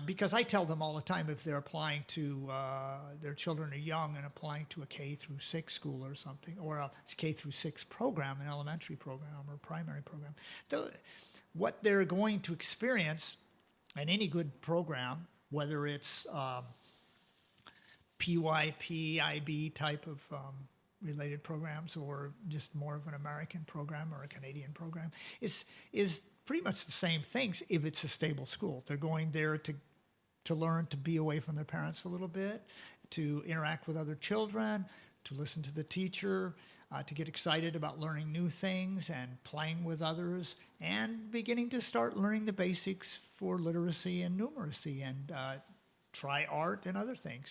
Because I tell them all the time if they're applying to, their children are young and applying to a K through 6 school or something, or a K through 6 program, an elementary program or primary program, what they're going to experience in any good program, whether it's PYP, IB type of related programs or just more of an American program or a Canadian program, is pretty much the same things if it's a stable school. They're going there to learn to be away from their parents a little bit, to interact with other children, to listen to the teacher, to get excited about learning new things and playing with others, and beginning to start learning the basics for literacy and numeracy, and try art and other things.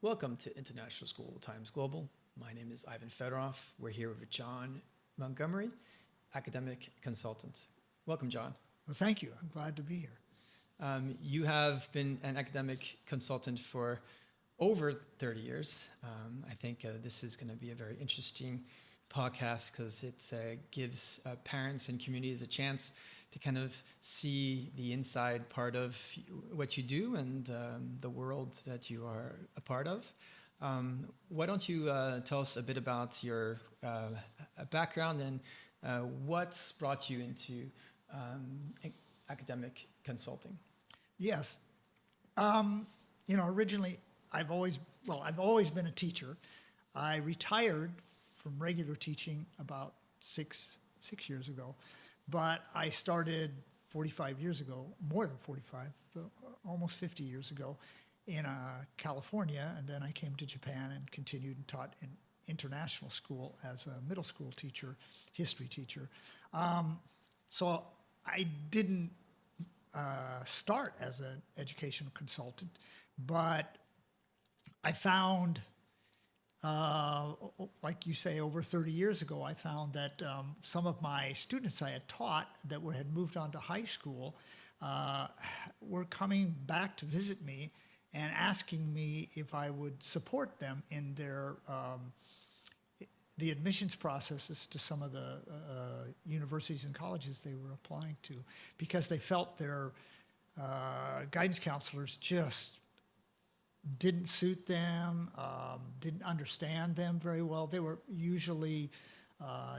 Welcome to International School Times Global. My name is Ivan Fedorov. We're here with John Montgomery, academic consultant. Welcome, John. Well, thank you. I'm glad to be here. You have been an academic consultant for over 30 years. I think this is going to be a very interesting podcast because it gives parents and communities a chance to kind of see the inside part of what you do and the world that you are a part of. Why don't you tell us a bit about your background and what's brought you into academic consulting? Yes. Originally, I've always been a teacher. I retired from regular teaching about six years ago, but I started 45 years ago, more than 45, almost 50 years ago in California, and then I came to Japan and continued and taught in international school as a middle school teacher, history teacher. So I didn't start as an educational consultant, but I found, like you say, over 30 years ago, I found that some of my students I had taught that had moved on to high school were coming back to visit me and asking me if I would support them in their the admissions processes to some of the universities and colleges they were applying to, because they felt their guidance counselors just didn't suit them, didn't understand them very well. They were usually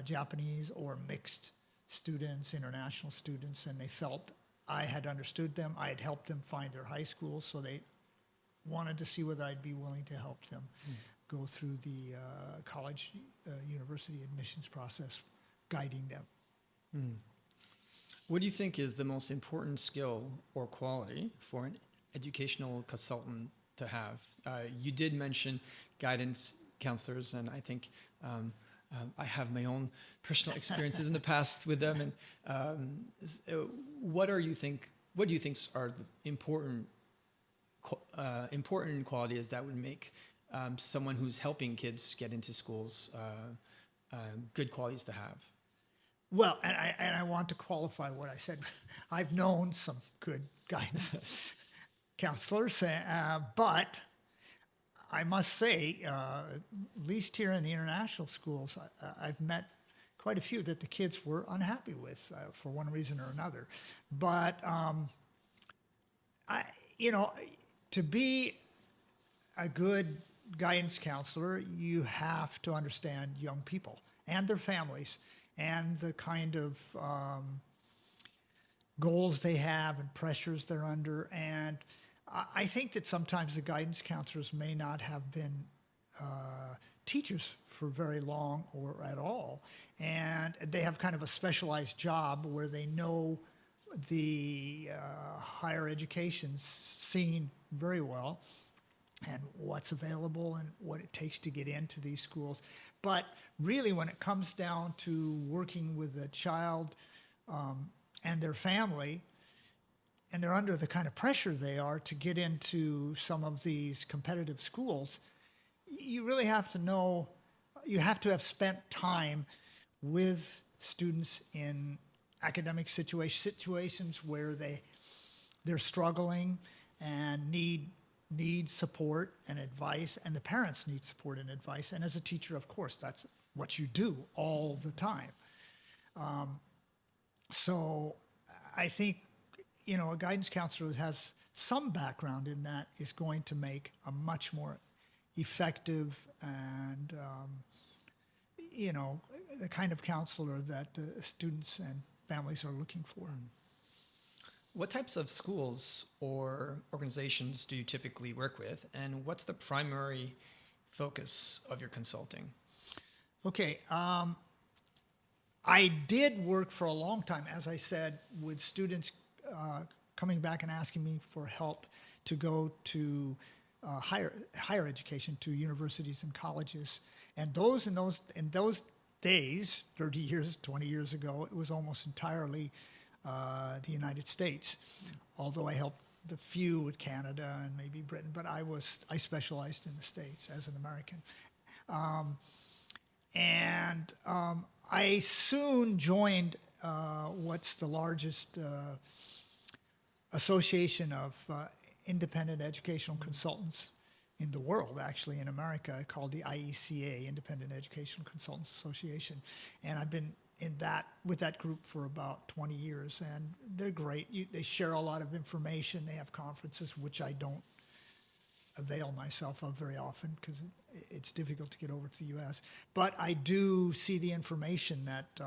Japanese or mixed students, international students, and they felt I had understood them. I had helped them find their high school, so they wanted to see whether I'd be willing to help them go through the college, university admissions process, guiding them. What do you think is the most important skill or quality for an educational consultant to have? You did mention guidance counselors, and I think I have my own personal experiences in the past with them. And what do you think are the important qualities that would make someone who's helping kids get into schools good qualities to have? Well, and I want to qualify what I said. I've known some good guidance counselors, but I must say, at least here in the international schools, I've met quite a few that the kids were unhappy with for one reason or another. But to be a good guidance counselor, you have to understand young people and their families and the kind of goals they have and pressures they're under. And I think that sometimes the guidance counselors may not have been teachers for very long or at all. And they have kind of a specialized job where they know the higher education scene very well and what's available and what it takes to get into these schools. But really, when it comes down to working with a child and their family, and they're under the kind of pressure they are to get into some of these competitive schools, you really have to know, you have to have spent time with students in academic situations where they're struggling and need need support and advice, and the parents need support and advice. And as a teacher, of course, that's what you do all the time. So I think, a guidance counselor who has some background in that is going to make a much more effective and, the kind of counselor that the students and families are looking for. What types of schools or organizations do you typically work with, and what's the primary focus of your consulting? Okay. I did work for a long time, as I said, with students coming back and asking me for help to go to higher education, to universities and colleges. And in those days, 30 years, 20 years ago, it was almost entirely the United States, although I helped the few with Canada and maybe Britain, but I specialized in the States as an American. I soon joined what's the largest association of independent educational consultants in the world, actually in America, called the IECA, Independent Educational Consultants Association. And I've been with that group for about 20 years, and they're great. They share a lot of information. They have conferences, which I don't avail myself of very often because it's difficult to get over to the U.S. But I do see the information that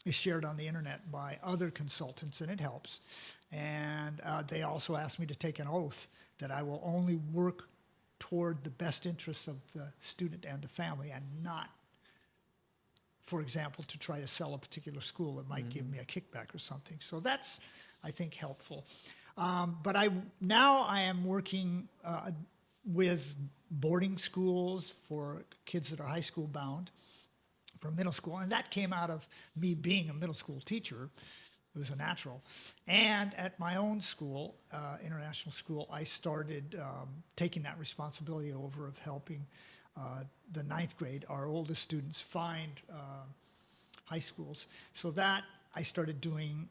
is shared on the internet by other consultants, and it helps. And they also asked me to take an oath that I will only work toward the best interests of the student and the family, and not, for example, to try to sell a particular school that might give me a kickback or something. So that's, I think, helpful. But now I am working with boarding schools for kids that are high school bound, for middle school, and that came out of me being a middle school teacher. It was a natural. And at my own school, international school, I started taking that responsibility over of helping the ninth grade, our oldest students, find high schools. So that I started doing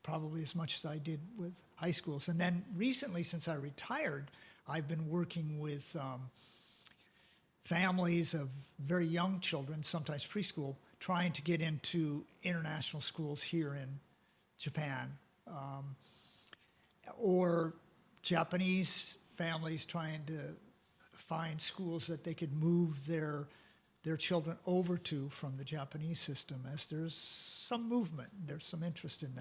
probably as much as I did with high schools. And then recently, since I retired, I've been working with families of very young children, sometimes preschool, trying to get into international schools here in Japan, or Japanese families trying to find schools that they could move their children over to from the Japanese system, as there's some movement, there's some interest in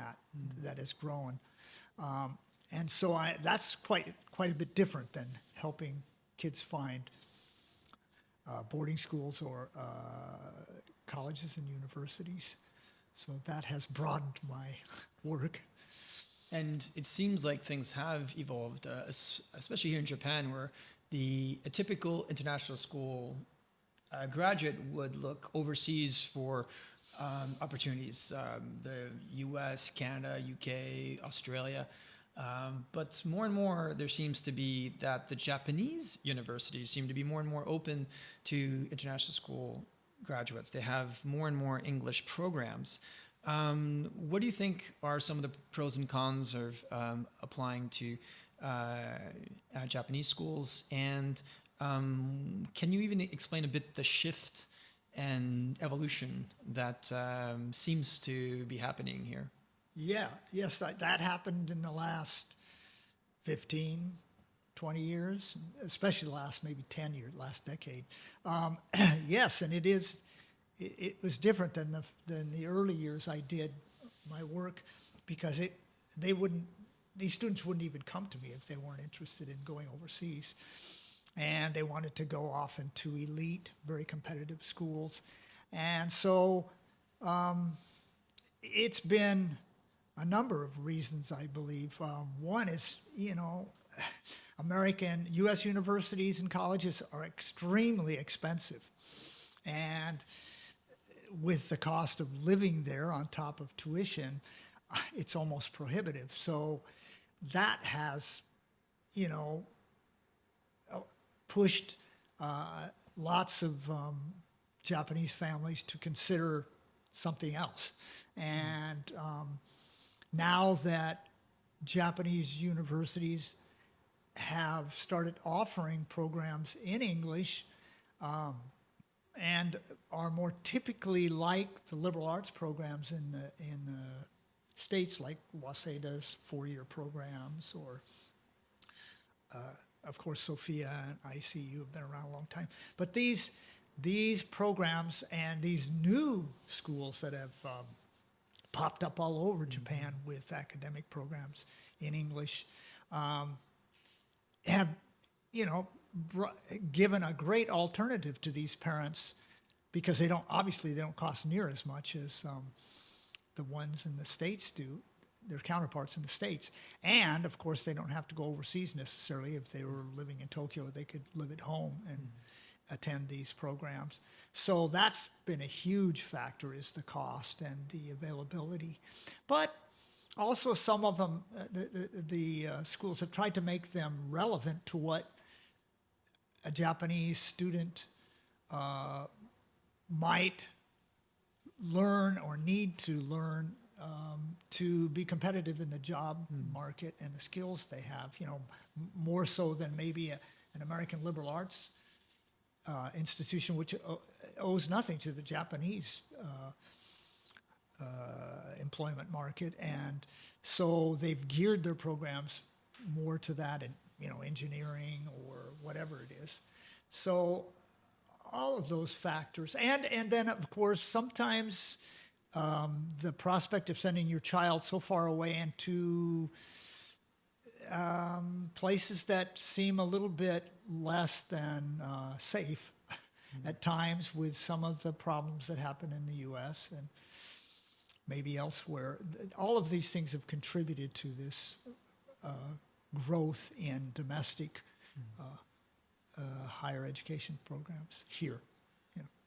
that has grown. And so that's quite a bit different than helping kids find boarding schools or colleges and universities. So that has broadened my work. And it seems like things have evolved, especially here in Japan, where a typical international school graduate would look overseas for opportunities, the US, Canada, UK, Australia. But more and more, there seems to be that the Japanese universities seem to be more and more open to international school graduates. They have more and more English programs. What do you think are some of the pros and cons of applying to Japanese schools? And can you even explain a bit the shift and evolution that seems to be happening here? Yes, that happened in the last 15, 20 years, especially the last maybe 10 years, last decade. Yes, and it was different than the early years I did my work, because these students wouldn't even come to me if they weren't interested in going overseas. And they wanted to go off into elite, very competitive schools. And so it's been a number of reasons, I believe. One is, American, U.S. universities and colleges are extremely expensive. And with the cost of living there on top of tuition, it's almost prohibitive. So that has, pushed lots of Japanese families to consider something else. And now that Japanese universities have started offering programs in English and are more typically like the liberal arts programs in the States, like Waseda's 4-year programs, or of course Sophia and ICU have been around a long time. But these programs and these new schools that have popped up all over Japan with academic programs in English have, given a great alternative to these parents, because they don't cost near as much as the ones in the States do, their counterparts in the States. And of course, they don't have to go overseas necessarily. If they were living in Tokyo, they could live at home and attend these programs. So that's been a huge factor, is the cost and the availability. But also some of them, the schools have tried to make them relevant to what a Japanese student might learn or need to learn to be competitive in the job market and the skills they have, more so than maybe an American liberal arts institution, which owes nothing to the Japanese employment market. And so they've geared their programs more to that, and engineering or whatever it is. So all of those factors, and then of course sometimes the prospect of sending your child so far away into places that seem a little bit less than safe at times, with some of the problems that happen in the U.S. and maybe elsewhere. All of these things have contributed to this growth in domestic higher education programs here,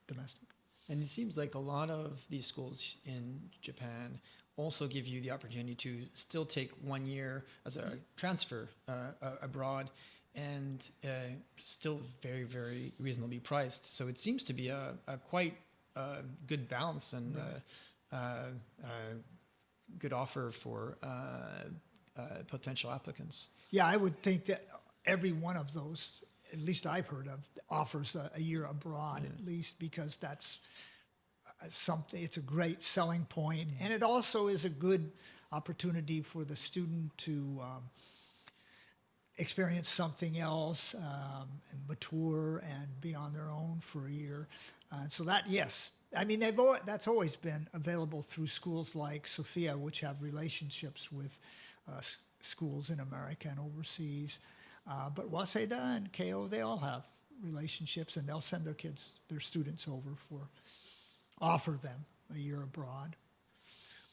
domestic. And it seems like a lot of these schools in Japan also give you the opportunity to still take 1 year as a transfer abroad, and still very, very reasonably priced. So it seems to be a quite good balance and good offer for potential applicants. Yeah, I would think that every one of those, at least I've heard of, offers a year abroad, at least, because that's something, it's a great selling point. And it also is a good opportunity for the student to experience something else and mature and be on their own for a year. So that, yes, I mean, that's always been available through schools like Sophia, which have relationships with schools in America and overseas. But Waseda and Keio, they all have relationships, and they'll send their students over offer them a year abroad.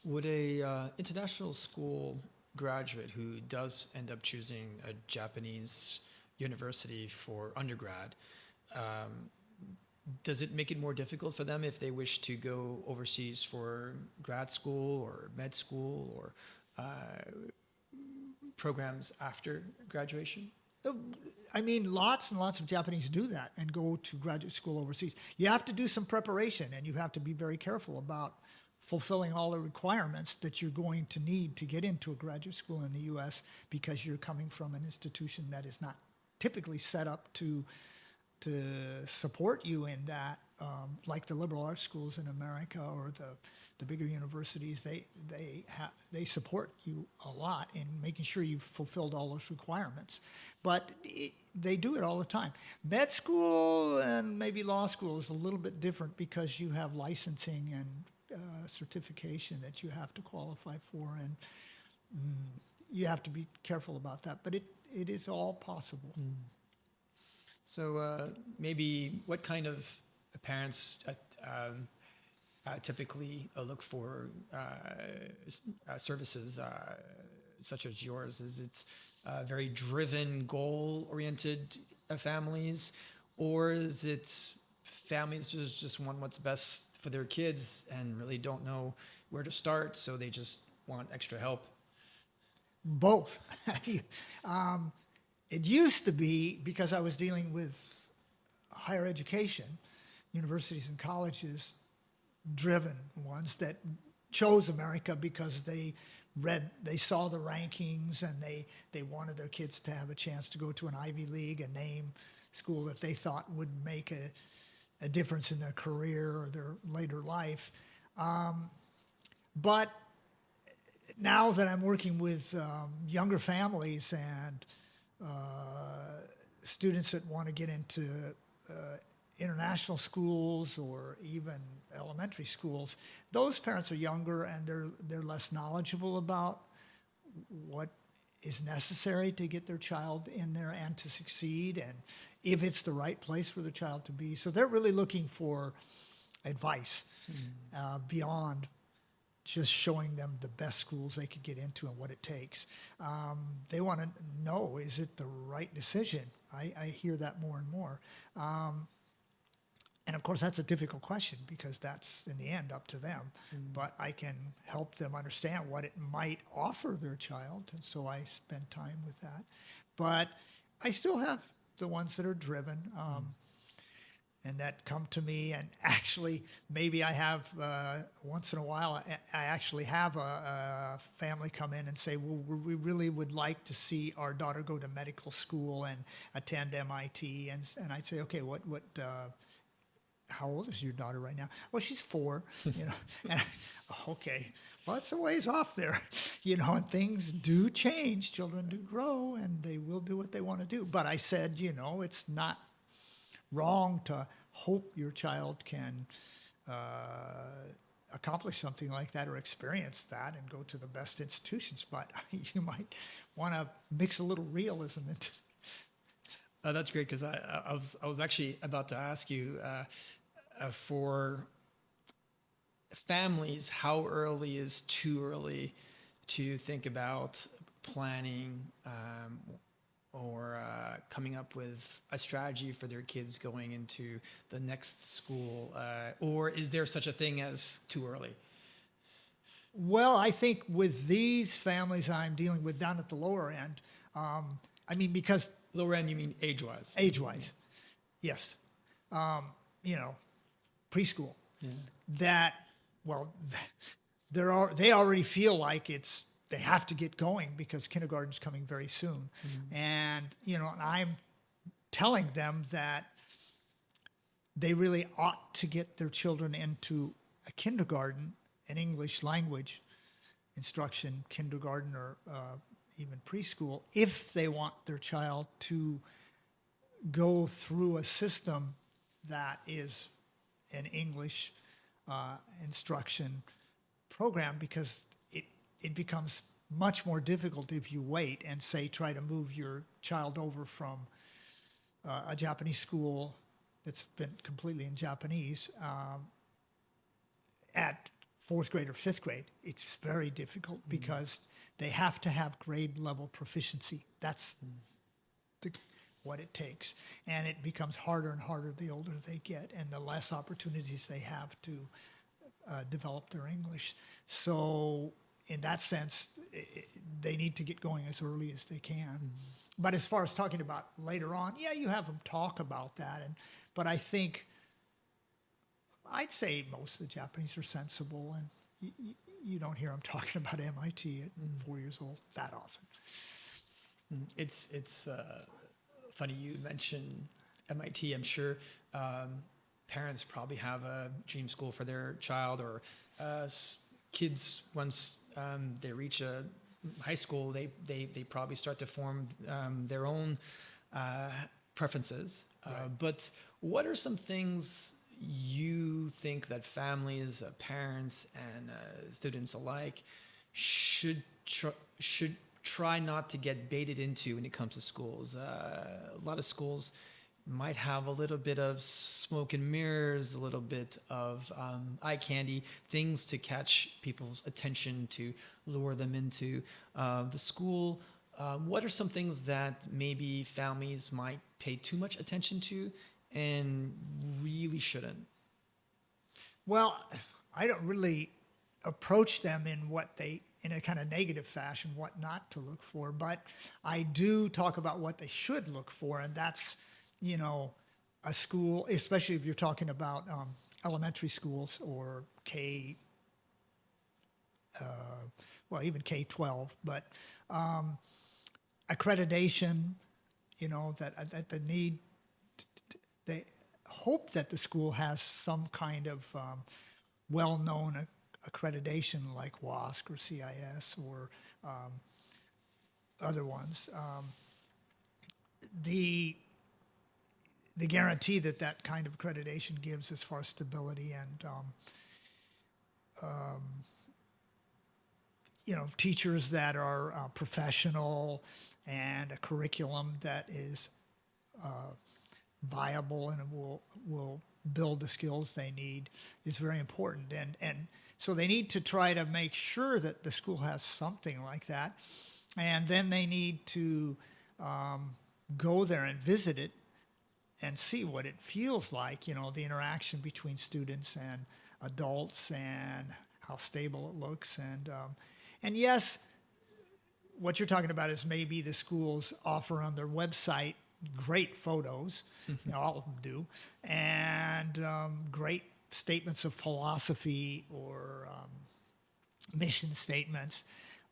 Would a international school graduate who does end up choosing a Japanese university for undergrad, does it make it more difficult for them if they wish to go overseas for grad school or med school or programs after graduation? I mean, lots and lots of Japanese do that and go to graduate school overseas. You have to do some preparation, and you have to be very careful about fulfilling all the requirements that you're going to need to get into a graduate school in the U.S., because you're coming from an institution that is not typically set up to support you in that, like the liberal arts schools in America or the bigger universities. They support you a lot in making sure you've fulfilled all those requirements. But they do it all the time. Med school and maybe law school is a little bit different, because you have licensing and certification that you have to qualify for, and you have to be careful about that. But it is all possible. So maybe what kind of parents typically look for services such as yours? Is it very driven, goal-oriented families, or is it families just want what's best for their kids and really don't know where to start, so they just want extra help? Both. It used to be, because I was dealing with higher education, universities and colleges, driven ones that chose America because they they saw the rankings, and they wanted their kids to have a chance to go to an Ivy League, a name school that they thought would make a difference in their career or their later life. But now that I'm working with younger families and students that want to get into international schools or even elementary schools, those parents are younger and they're less knowledgeable about what is necessary to get their child in there and to succeed, and if it's the right place for the child to be. So they're really looking for advice beyond just showing them the best schools they could get into and what it takes. They want to know, is it the right decision? I hear that more and more. And of course, that's a difficult question because that's, in the end, up to them. But I can help them understand what it might offer their child, and so I spend time with that. But I still have the ones that are driven and that come to me. And actually, maybe I have, once in a while, I actually have a family come in and say, well, we really would like to see our daughter go to medical school and attend MIT. And I'd say, okay, how old is your daughter right now? Well, she's 4, And, okay, well, it's a ways off there, and things do change. Children do grow, and they will do what they want to do. But I said, it's not wrong to hope your child can accomplish something like that or experience that and go to the best institutions. But you might want to mix a little realism into. That's great, because I was actually about to ask you, for families, how early is too early to think about planning or coming up with a strategy for their kids going into the next school? Or is there such a thing as too early? Well, I think with these families I'm dealing with down at the lower end, because... Lower end, you mean age-wise? Age-wise, yes. Preschool. Yeah. That, well, they already feel like they have to get going because kindergarten's coming very soon. And, I'm telling them that they really ought to get their children into a kindergarten, an English language instruction kindergarten or even preschool, if they want their child to go through a system that is an English instruction program, because it becomes much more difficult if you wait and say try to move your child over from a Japanese school that's been completely in Japanese at 4th grade or 5th grade. It's very difficult because they have to have grade level proficiency. That's what it takes. And it becomes harder and harder the older they get and the less opportunities they have to develop their English. So in that sense, they need to get going as early as they can. But as far as talking about later on, yeah, you have them talk about that. But I think, I'd say most of the Japanese are sensible, and you don't hear them talking about MIT at 4 years old that often. It's funny you mentioned MIT. I'm sure parents probably have a dream school for their child, or kids, once they reach a high school, they probably start to form their own preferences. Right. But what are some things you think that families, parents, and students alike should try not to get baited into when it comes to schools? A lot of schools might have a little bit of smoke and mirrors, a little bit of eye candy, things to catch people's attention, to lure them into the school. What are some things that maybe families might pay too much attention to and really shouldn't? Well, I don't really approach them in a kind of negative fashion, what not to look for, but I do talk about what they should look for, and that's, a school, especially if you're talking about elementary schools or well, even K-12, but accreditation, that the need, they hope that the school has some kind of well-known accreditation like WASC or CIS or other ones. The guarantee that kind of accreditation gives as far as stability and teachers that are professional and a curriculum that is viable and will build the skills they need is very important. And so they need to try to make sure that the school has something like that. And then they need to go there and visit it and see what it feels like, the interaction between students and adults and how stable it looks. And yes, what you're talking about is maybe the schools offer on their website great photos, all of them do, and great statements of philosophy or mission statements,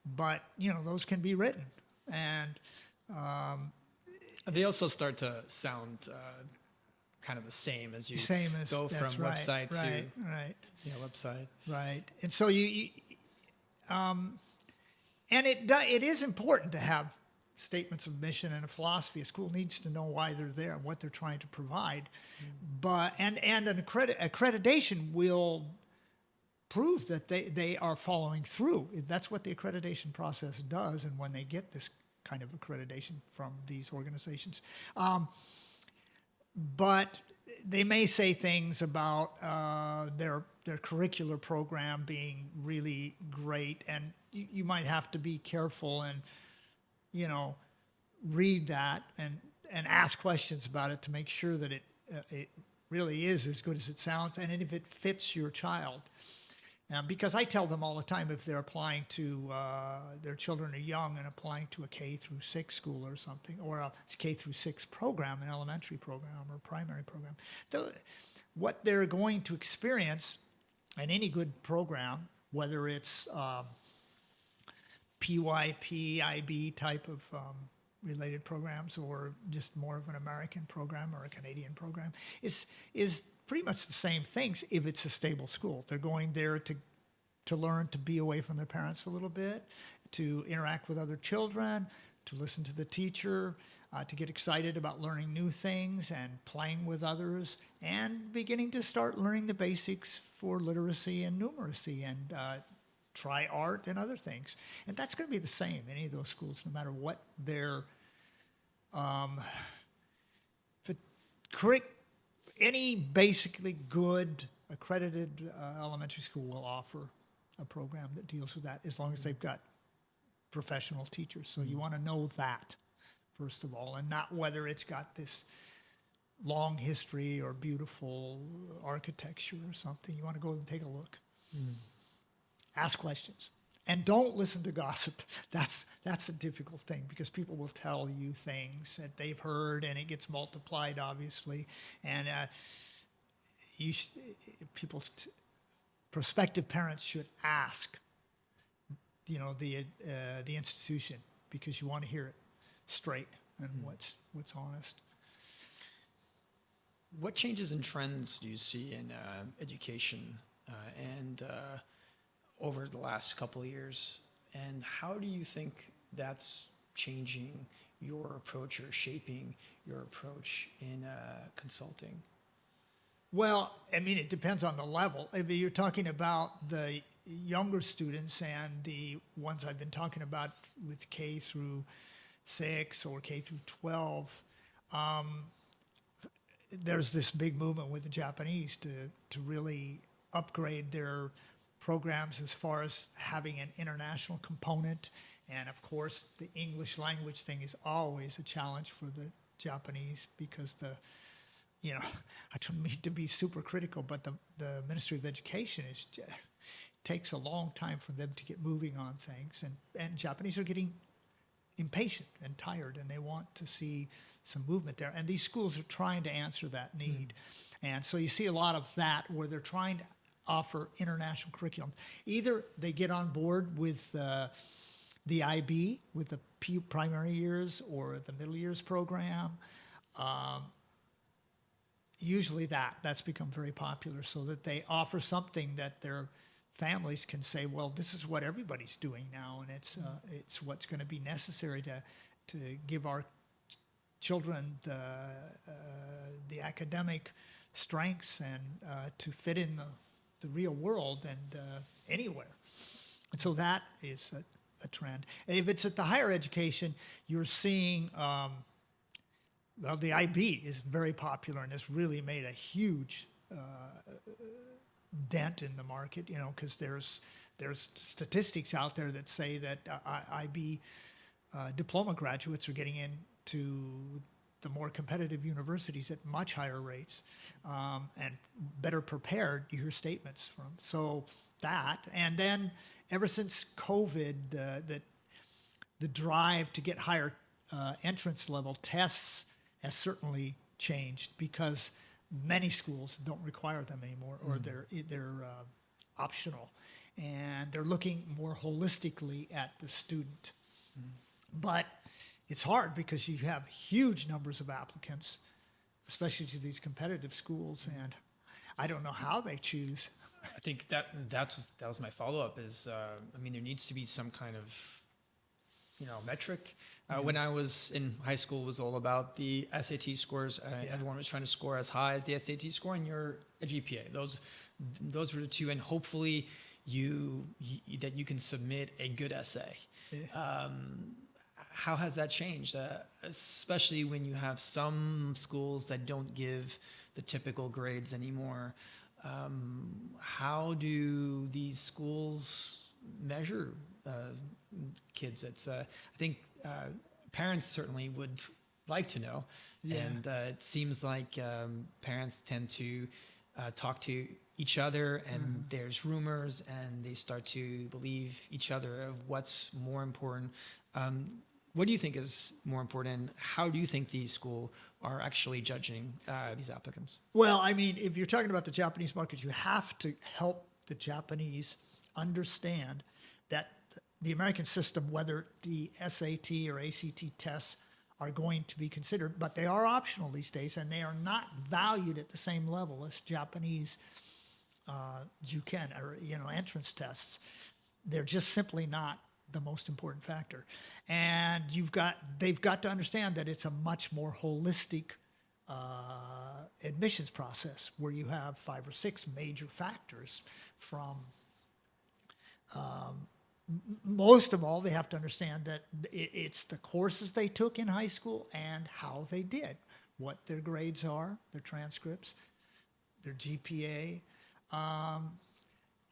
but those can be written. And they also start to sound kind of the same as you go from website to website. Right. And so and it is important to have statements of mission and a philosophy. A school needs to know why they're there and what they're trying to provide. But and an accreditation will prove that they are following through. That's what the accreditation process does. And when they get this kind of accreditation from these organizations, but they may say things about their curricular program being really great, and you might have to be careful and read that and ask questions about it to make sure that it really is as good as it sounds, and if it fits your child. Because I tell them all the time, if they're applying to, their children are young and applying to a K through 6 school or something, or a K through 6 program, an elementary program or primary program, what they're going to experience in any good program, whether it's PYP, IB type of related programs or just more of an American program or a Canadian program, is pretty much the same things if it's a stable school. They're going there to learn to be away from their parents a little bit, to interact with other children, to listen to the teacher, to get excited about learning new things and playing with others, and beginning to start learning the basics for literacy and numeracy and try art and other things. And that's going to be the same in any of those schools, no matter what their any basically good accredited elementary school will offer a program that deals with that, as long as they've got professional teachers. So you want to know that, first of all, and not whether it's got this long history or beautiful architecture or something. You want to go and take a look. Ask questions. And don't listen to gossip. That's a difficult thing, because people will tell you things that they've heard, and it gets multiplied, obviously. And prospective parents should ask, the institution, because you want to hear it straight and what's honest. What changes and trends do you see in education and over the last couple of years, and how do you think that's changing your approach or shaping your approach in consulting? Well, I mean, it depends on the level. If you're talking about the younger students and the ones I've been talking about with K through 6 or K through 12, there's this big movement with the Japanese to really upgrade their programs as far as having an international component. And of course, the English language thing is always a challenge for the Japanese, because I don't mean to be super critical, but the Ministry of Education takes a long time for them to get moving on things. And Japanese are getting impatient and tired, and they want to see some movement there. And these schools are trying to answer that need. And so you see a lot of that where they're trying to offer international curriculum. Either they get on board with the IB, with the primary years or the middle years program. Usually that's become very popular, so that they offer something that their families can say, well, this is what everybody's doing now, and it's what's going to be necessary to give our children the academic strengths and to fit in the real world and anywhere. And so that is a trend. If it's at the higher education, you're seeing, well, the IB is very popular and has really made a huge dent in the market, because there's statistics out there that say that IB diploma graduates are getting into the more competitive universities at much higher rates and better prepared. You hear statements from. So that, and then ever since COVID, the drive to get higher entrance level tests has certainly changed, because many schools don't require them anymore, or they're optional, and they're looking more holistically at the student. But it's hard because you have huge numbers of applicants, especially to these competitive schools, and I don't know how they choose. I think that was my follow-up is, there needs to be some kind of, metric. When I was in high school, it was all about the SAT scores. Everyone was trying to score as high as the SAT score and your GPA. Those were the two, and hopefully that you can submit a good essay. How has that changed, especially when you have some schools that don't give the typical grades anymore? How do these schools measure kids? I think parents certainly would like to know, and it seems like parents tend to talk to each other, and there's rumors, and they start to believe each other of what's more important. What do you think is more important? How do you think these schools are actually judging these applicants? Well, if you're talking about the Japanese market, you have to help the Japanese understand that the American system, whether the SAT or ACT tests are going to be considered, but they are optional these days, and they are not valued at the same level as Japanese juken or entrance tests. They're just simply not the most important factor, and they've got to understand that it's a much more holistic admissions process, where you have 5 or 6 major factors. From most of all, they have to understand that it's the courses they took in high school and how they did, what their grades are, their transcripts, their GPA,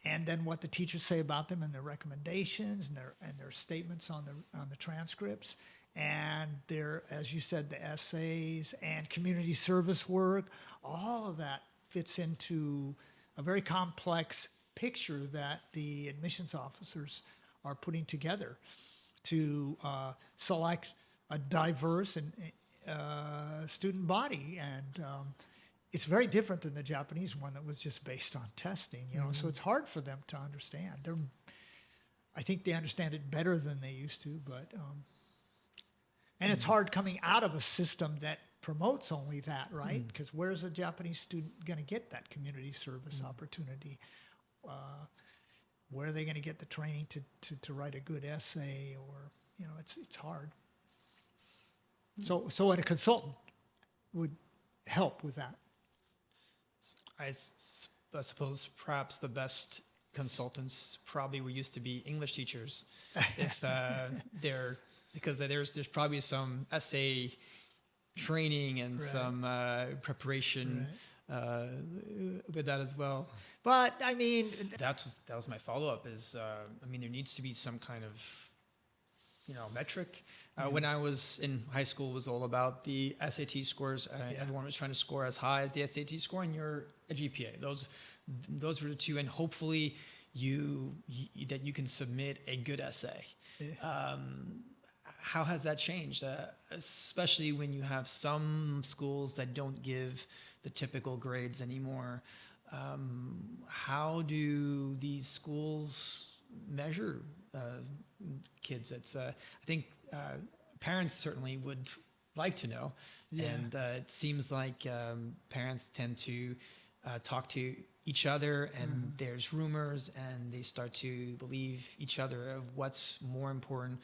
and then what the teachers say about them and their recommendations and their statements on the transcripts, and their, as you said, the essays and community service work. All of that fits into a very complex picture that the admissions officers are putting together to select a diverse and student body, and it's very different than the Japanese one that was just based on testing, so it's hard for them to understand. I think they understand it better than they used to, but and it's hard coming out of a system that promotes only that, right? Because where's a Japanese student going to get that community service opportunity? Where are they going to get the training to write a good essay? Or it's hard. So a consultant would help with that. I suppose perhaps the best consultants probably used to be English teachers, if because there's probably some essay training and some preparation with that as well. But that was my follow-up is there needs to be some kind of metric. When I was in high school, it was all about the SAT scores. Everyone was trying to score as high as the SAT score and your GPA. Those were the two, and hopefully that you can submit a good essay. How has that changed, especially when you have some schools that don't give the typical grades anymore? how do these schools measure kids? I think parents certainly would like to know, and it seems like parents tend to talk to each other, and there's rumors, and they start to believe each other of what's more important.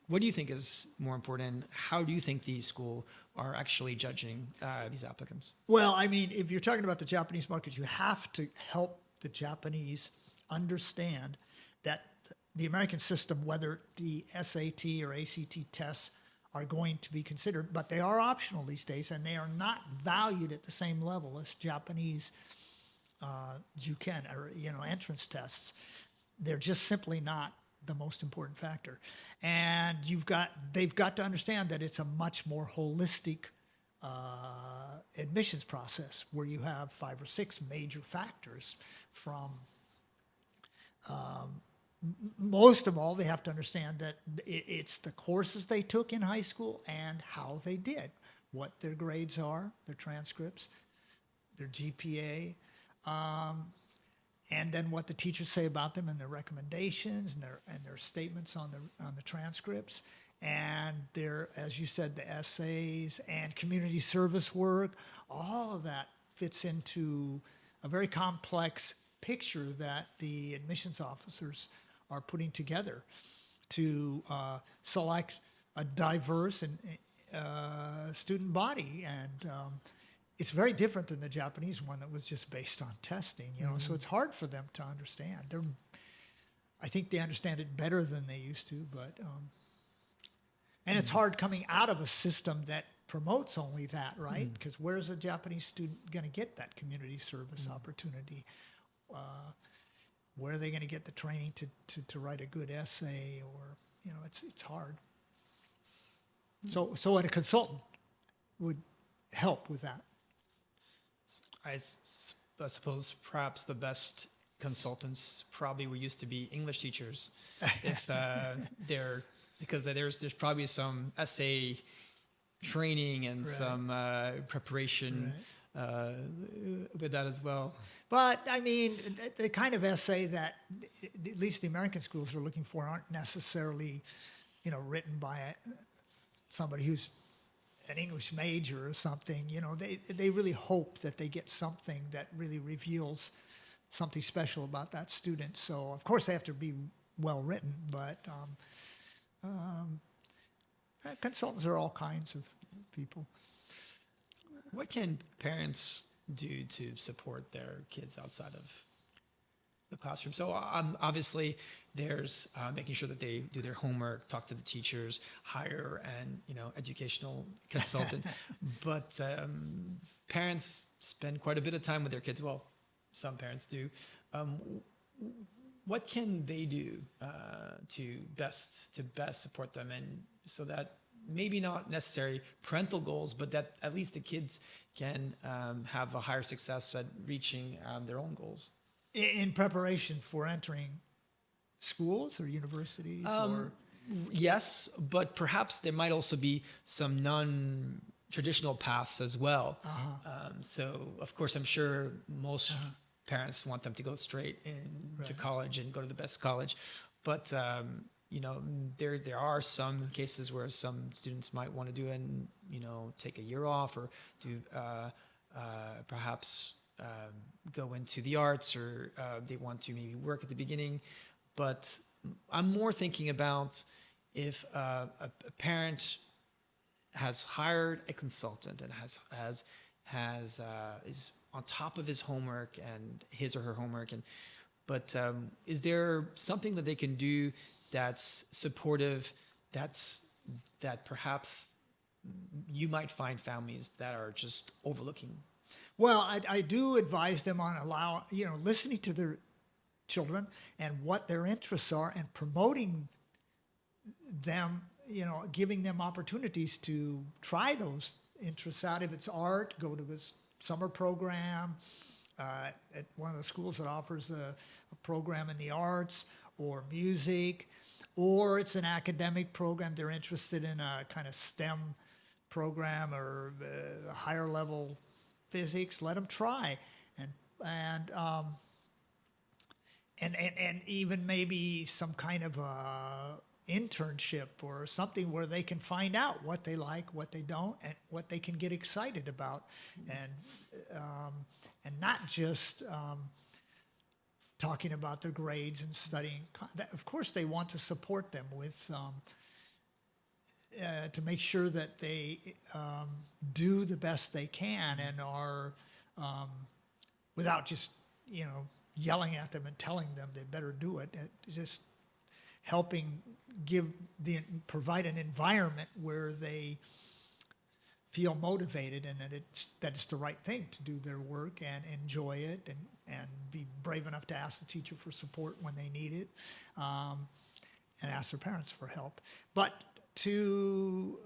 What do you think is more important? How do you think these schools are actually judging these applicants? Well, I mean, if you're talking about the Japanese market, you have to help the Japanese understand that the American system, whether the SAT or ACT tests are going to be considered, but they are optional these days, and they are not valued at the same level as Japanese juken or entrance tests. They're just simply not the most important factor. And they've got to understand that it's a much more holistic admissions process where you have 5 or 6 major factors from most of all, they have to understand that it's the courses they took in high school and how they did, what their grades are, their transcripts, their GPA, and then what the teachers say about them and their recommendations and their statements on the transcripts, and their, as you said, the essays and community service work. All of that fits into a very complex picture that the admissions officers are putting together to select a diverse and student body, and it's very different than the Japanese one that was just based on testing. So it's hard for them to understand. I think they understand it better than they used to, but and it's hard coming out of a system that promotes only that, right? Because where's a Japanese student going to get that community service opportunity? Where are they going to get the training to write a good essay? Or it's hard. So a consultant would help with that. I suppose perhaps the best consultants probably were used to be English teachers, if because there's probably some essay training and some preparation. Right. With that as well. But I mean, the kind of essay that at least the American schools are looking for aren't necessarily, written by somebody who's an English major or something. They really hope that they get something that really reveals something special about that student. So of course they have to be well written, but consultants are all kinds of people. What can parents do to support their kids outside of the classroom? So obviously there's making sure that they do their homework, talk to the teachers, hire an educational consultant. But parents spend quite a bit of time with their kids. Well, some parents do. What can they do to best support them, and so that maybe not necessarily parental goals, but that at least the kids can have a higher success at reaching their own goals? In preparation for entering schools or universities? Yes, but perhaps there might also be some non-traditional paths as well. So, of course, I'm sure most parents want them to go straight into college and go to the best college. But there are some cases where some students might want to do and take a year off, or do perhaps go into the arts, or they want to maybe work at the beginning. But I'm more thinking about if a parent has hired a consultant and is on top of his homework and his or her homework, but is there something that they can do that's supportive, that perhaps you might find families that are just overlooking? Well, I do advise them on listening to their children and what their interests are, and promoting them, giving them opportunities to try those interests out. If it's art, go to a summer program at one of the schools that offers a program in the arts, or music, or it's an academic program. They're interested in a kind of STEM program or higher level physics. Let them try and and and even maybe some kind of a internship or something where they can find out what they like, what they don't, and what they can get excited about, and not just talking about their grades and studying. Of course, they want to support them with to make sure that they do the best they can and are without just yelling at them and telling them they better do it. Just helping provide an environment where they feel motivated and that it's the right thing to do their work and enjoy it and be brave enough to ask the teacher for support when they need it, and ask their parents for help. But to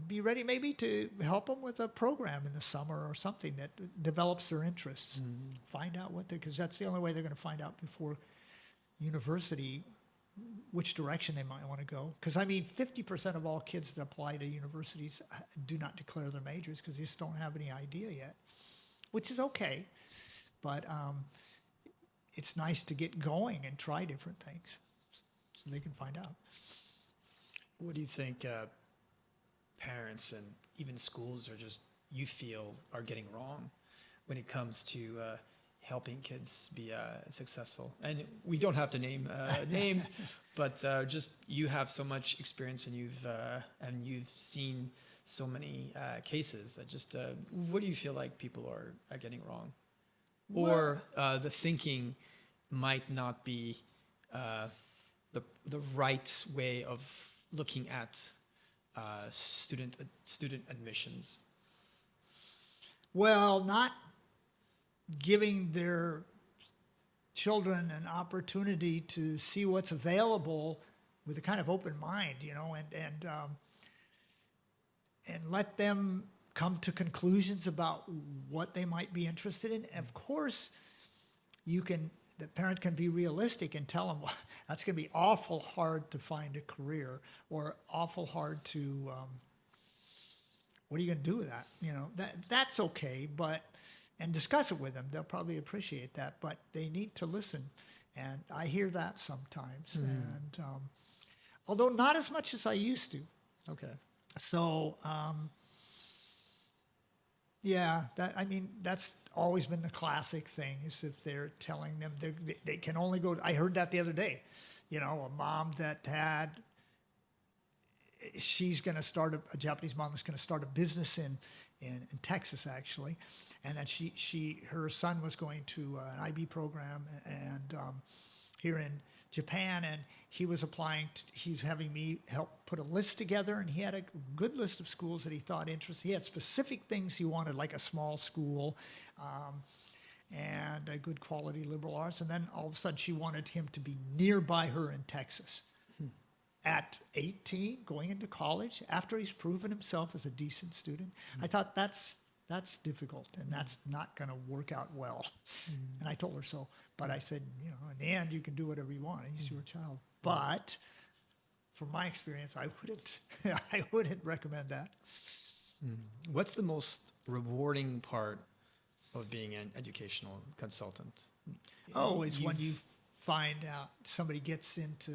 be ready maybe to help them with a program in the summer or something that develops their interests. Find out because that's the only way they're going to find out before university which direction they might want to go. Because 50% of all kids that apply to universities do not declare their majors because they just don't have any idea yet, which is okay. But it's nice to get going and try different things so they can find out. What do you think parents and even schools you feel are getting wrong when it comes to helping kids be successful? And we don't have to name names, but just you have so much experience and you've seen so many cases. What do you feel like people are getting wrong, or the thinking might not be the right way of looking at student admissions? Well, not giving their children an opportunity to see what's available with a kind of open mind, and let them come to conclusions about what they might be interested in. And of course, the parent can be realistic and tell them, well, that's going to be awful hard to find a career, or awful hard to, what are you going to do with that? That's okay, and discuss it with them. They'll probably appreciate that, but they need to listen. And I hear that sometimes. And although not as much as I used to. Okay. So, that's always been the classic thing, is if they're telling them they can only go. I heard that the other day, a mom that she's going to start a Japanese mom is going to start a business in Texas, actually, and that her son was going to an IB program and here in Japan, and he was he was having me help put a list together, and he had a good list of schools that he thought interesting. He had specific things he wanted, like a small school and a good quality liberal arts, and then all of a sudden she wanted him to be nearby her in Texas. At 18, going into college, after he's proven himself as a decent student. I thought that's difficult, and that's not going to work out well. And I told her so. But I said, in the end, you can do whatever you want. He's your child. But from my experience, I wouldn't recommend that. What's the most rewarding part of being an educational consultant? Is when you find out somebody gets into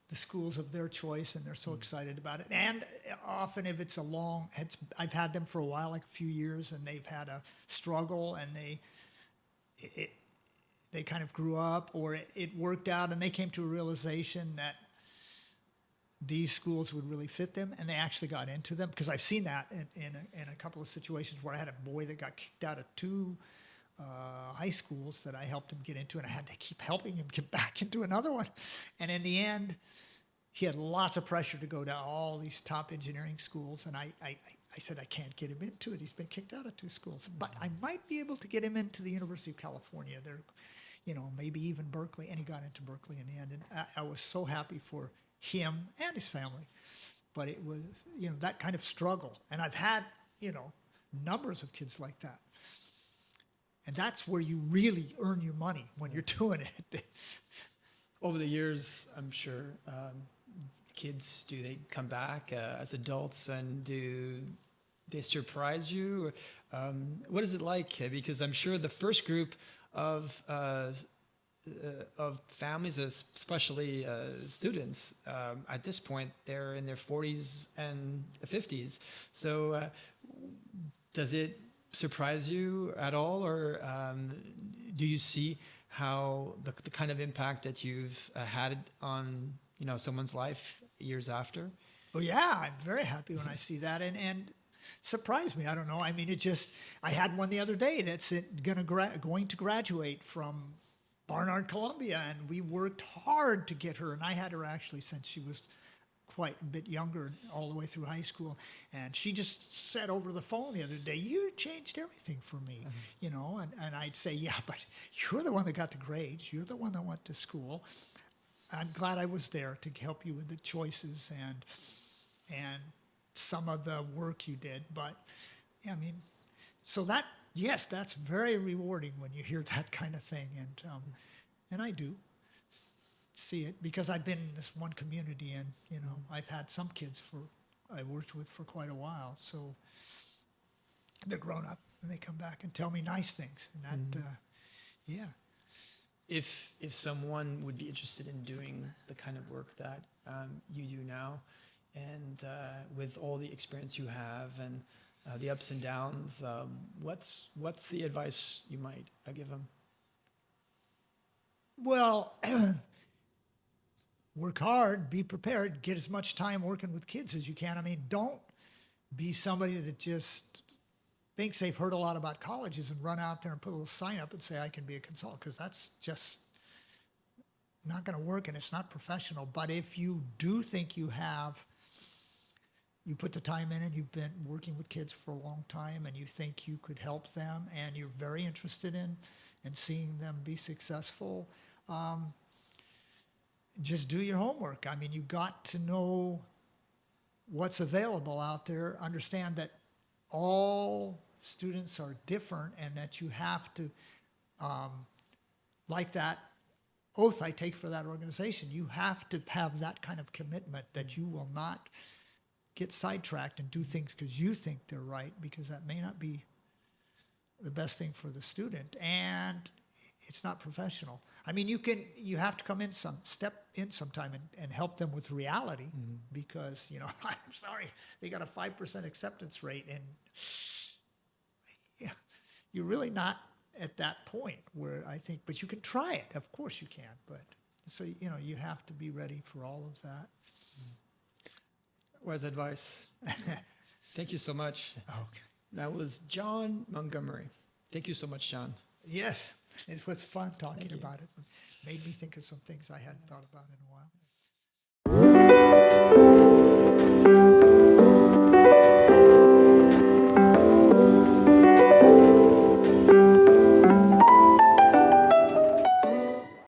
the schools of their choice and they're so excited about it. And often if I've had them for a while, like a few years, and they've had a struggle, and they kind of grew up, or it worked out and they came to a realization that these schools would really fit them, and they actually got into them. Because I've seen that in a couple of situations where I had a boy that got kicked out of 2 high schools that I helped him get into, and I had to keep helping him get back into another one. And in the end, he had lots of pressure to go to all these top engineering schools, and I said, I can't get him into it. He's been kicked out of 2 schools. But I might be able to get him into the University of California. There, maybe even Berkeley, and he got into Berkeley in the end. And I was so happy for him and his family. But it was, that kind of struggle. And I've had, numbers of kids like that. And that's where you really earn your money, when you're doing it. Over the years, I'm sure kids, do they come back as adults, and do they surprise you? What is it like? Because I'm sure the first group of families, especially students, at this point, they're in their 40s and 50s. So does it surprise you at all? Or do you see how the kind of impact that you've had on, someone's life years after? Oh, yeah, I'm very happy when I see that. And surprised me. I don't know. I mean, I had one the other day that's going to graduate from Barnard, Columbia, and we worked hard to get her. And I had her actually since she was quite a bit younger, all the way through high school. And she just said over the phone the other day, "You changed everything for me," and I'd say, "Yeah, but you're the one that got the grades. You're the one that went to school. I'm glad I was there to help you with the choices and some of the work you did." But I mean, so yes, that's very rewarding when you hear that kind of thing, and I do see it because I've been in this one community, and I've had some kids I worked with for quite a while, so they're grown up and they come back and tell me nice things, and that, yeah. If someone would be interested in doing the kind of work that you do now, and with all the experience you have and the ups and downs, what's the advice you might give them? Well, work hard, be prepared, get as much time working with kids as you can. I mean, don't be somebody that just thinks they've heard a lot about colleges and run out there and put a little sign up and say, "I can be a consultant," because that's just not going to work and it's not professional. But if you do think you put the time in and you've been working with kids for a long time and you think you could help them and you're very interested in seeing them be successful, just do your homework. I mean, you got to know what's available out there, understand that all students are different and that you have to, like that oath I take for that organization, you have to have that kind of commitment that you will not get sidetracked and do things because you think they're right, because that may not be the best thing for the student, and it's not professional. I mean, you have to come in step in sometime and help them with reality, because, I'm sorry, they got a 5% acceptance rate, and yeah, you're really not at that point where I think, but you can try it. Of course you can, but so, you have to be ready for all of that. Wise advice. Thank you so much. Okay. That was John Montgomery. Thank you so much, John. Yes, it was fun talking Thank you. about it. Made me think of some things I hadn't thought about in a while.